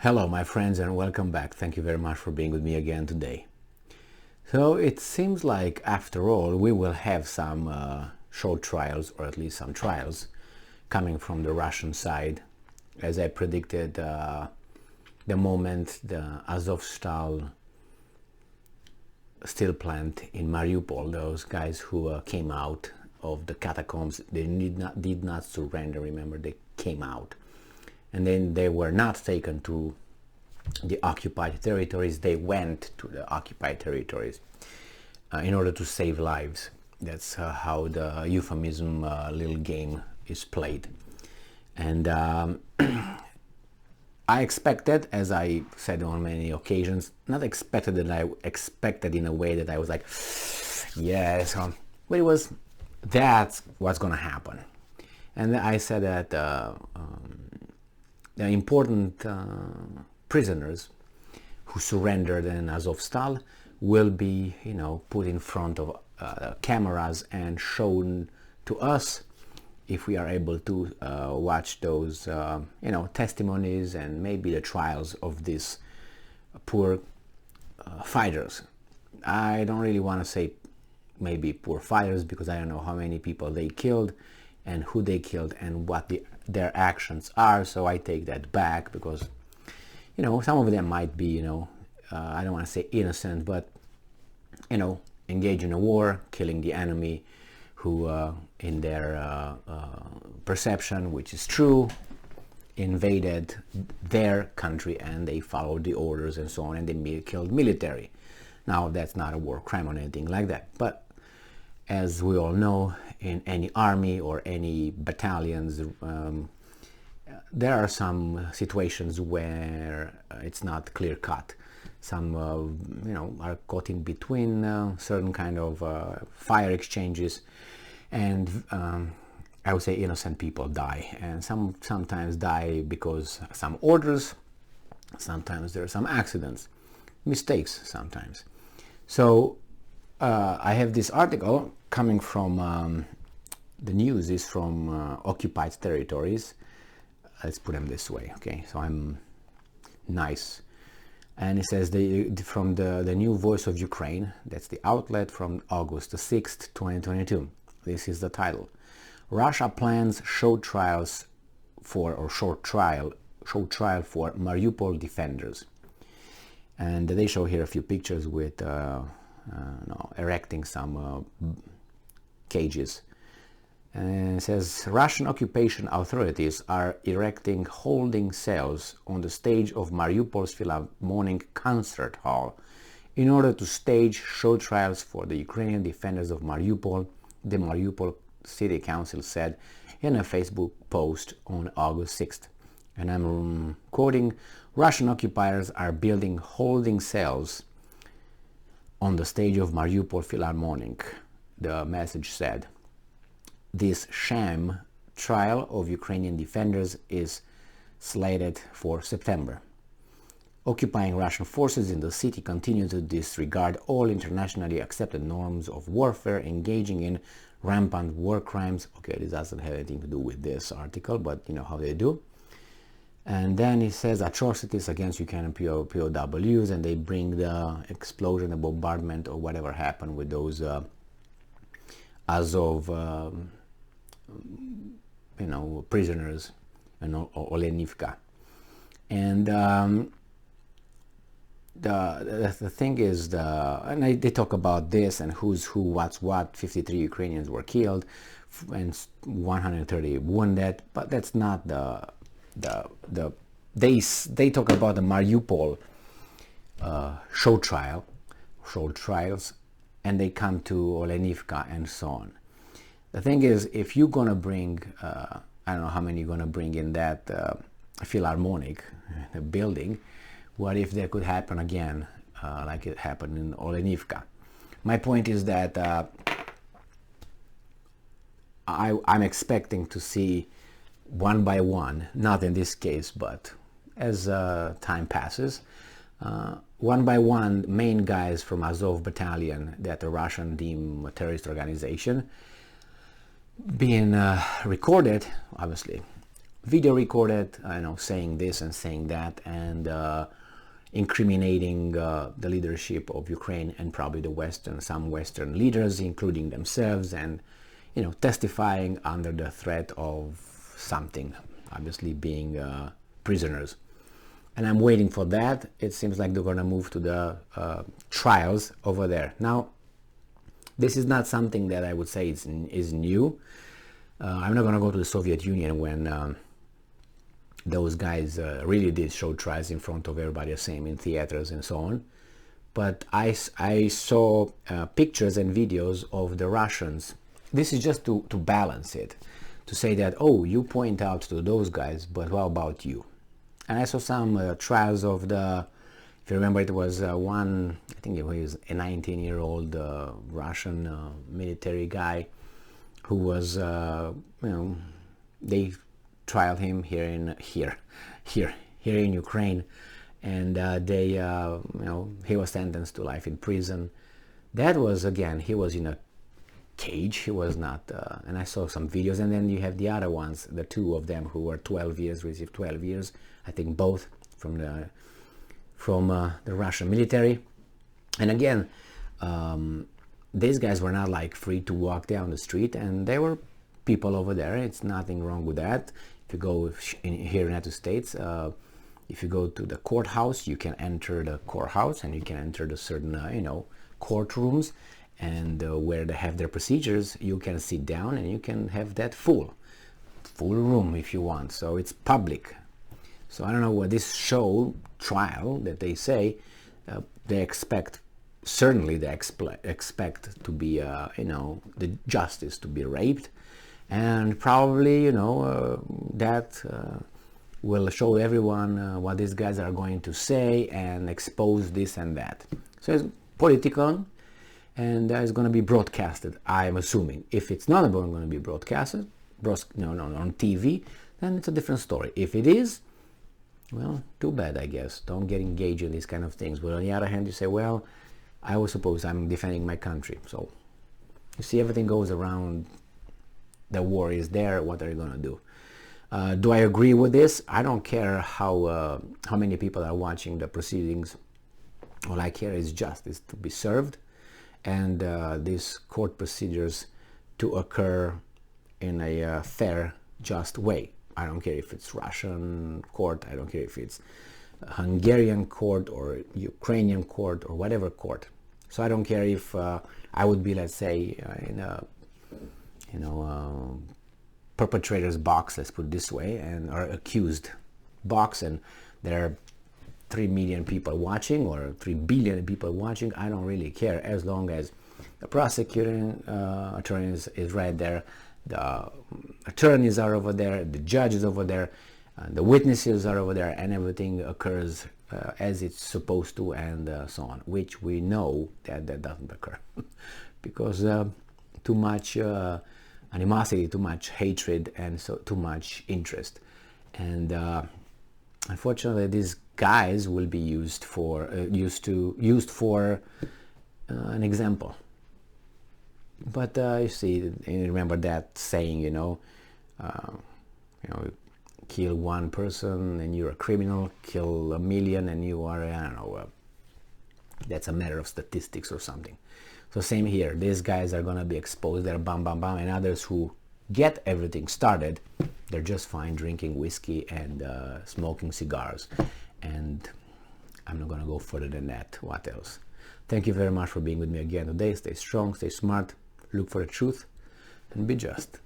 Hello my friends and welcome back. Thank you very much for being with me again today. So it seems like after all we will have some short trials, or at least some trials coming from the Russian side. As I predicted, the moment the Azovstal steel plant in Mariupol, those guys who came out of the catacombs, they did not surrender. Remember, they came out. And then they were not taken to the occupied territories. They went to the occupied territories in order to save lives. That's how the euphemism little game is played. And I expected, as I said on many occasions, not expected that I expected in a way that I was like, yes, but it was, that's what's gonna happen. And I said that the important prisoners who surrendered in Azovstal will be, put in front of cameras and shown to us if we are able to watch those, testimonies and maybe the trials of these poor fighters. I don't really want to say maybe poor fighters, because I don't know how many people they killed and who they killed and what their actions are, so I take that back, because some of them might be, I don't want to say innocent, but engage in a war, killing the enemy, who in their perception, which is true, invaded their country and they followed the orders and so on, and they killed military. Now that's not a war crime or anything like that, but as we all know, in any army or any battalions, there are some situations where it's not clear cut. Some are caught in between certain kind of fire exchanges, and I would say innocent people die, and sometimes die because some orders, sometimes there are some accidents, mistakes sometimes. So I have this article coming from the news is from occupied territories. Let's put them this way, okay? So I'm nice. And it says from the new Voice of Ukraine, that's the outlet, from August the 6th, 2022. This is the title. Russia plans short trial for Mariupol defenders. And they show here a few pictures with erecting some cages. And it says Russian occupation authorities are erecting holding cells on the stage of Mariupol's Philharmonic concert hall in order to stage show trials for the Ukrainian defenders of Mariupol, the Mariupol City Council said in a Facebook post on August 6th. And I'm quoting, Russian occupiers are building holding cells on the stage of Mariupol Philharmonic, the message said. This sham trial of Ukrainian defenders is slated for September. Occupying Russian forces in the city continue to disregard all internationally accepted norms of warfare, engaging in rampant war crimes. Okay, this doesn't have anything to do with this article, but you know how they do. And then it says atrocities against Ukrainian POWs, and they bring the explosion, the bombardment, or whatever happened with those Azov prisoners in Olenivka. And the thing is, they talk about this and who's who, what's what. 53 Ukrainians were killed and 130 wounded, but that's not they talk about the Mariupol show trials, and they come to Olenivka and so on. The thing is, if you're gonna bring, I don't know how many you're gonna bring in that Philharmonic building, what if that could happen again, like it happened in Olenivka? My point is that I'm expecting to see one by one, not in this case, but as time passes, one by one main guys from Azov battalion, that the Russian deem a terrorist organization, being recorded, obviously, video recorded, saying this and saying that, and incriminating the leadership of Ukraine and probably some Western leaders, including themselves, and testifying under the threat of something, obviously being prisoners. And I'm waiting for that. It seems like they're going to move to the trials over there. Now, this is not something that I would say is new. I'm not going to go to the Soviet Union when those guys really did show trials in front of everybody, the same in theaters and so on. But I saw pictures and videos of the Russians. This is just to balance it, to say that, oh, you point out to those guys, but what about you? And I saw some trials of if you remember, it was one, I think it was a 19-year-old Russian military guy who was, they trialed him here in Ukraine, and he was sentenced to life in prison. That was, again, he was in a cage. He was not, and I saw some videos. And then you have the other ones, the two of them who were 12 years, received 12 years, I think both from the Russian military. And again, these guys were not like free to walk down the street, and there were people over there. It's nothing wrong with that. If you go here in the United States, if you go to the courthouse, you can enter the courthouse and you can enter the certain, courtrooms, and where they have their procedures, you can sit down and you can have that full room if you want. So it's public. So I don't know what this trial that they say, they expect, certainly they expect to be, the justice to be raped. And probably, that will show everyone what these guys are going to say and expose this and that. So it's political, and it's going to be broadcasted, I'm assuming. If it's not going to be broadcasted, on TV, then it's a different story. If it is, well, too bad, I guess. Don't get engaged in these kind of things. But on the other hand, you say, well, I was supposed I'm defending my country. So you see, everything goes around. The war is there. What are you going to do? Do I agree with this? I don't care how many people are watching the proceedings. All I care is justice to be served, and these court procedures to occur in a fair, just way. I don't care if it's Russian court. I don't care if it's Hungarian court or Ukrainian court or whatever court. So I don't care if I would be, let's say, in a perpetrator's box, let's put it this way, or accused box, and there are 3 million people watching or 3 billion people watching. I don't really care, as long as the prosecuting attorney is right there, the attorneys are over there, the judges over there, the witnesses are over there, and everything occurs as it's supposed to, and so on, which we know that doesn't occur because too much animosity, too much hatred, and so too much interest. And unfortunately, these guys will be used for an example. But you see, you remember that saying, kill one person and you're a criminal, kill a million and you are, I don't know, that's a matter of statistics or something. So same here, these guys are gonna be exposed, they're bam bam bam, and others who get everything started, they're just fine drinking whiskey and smoking cigars. And I'm not gonna go further than that. What else? Thank you very much for being with me again today. Stay strong, stay smart, look for the truth, and be just.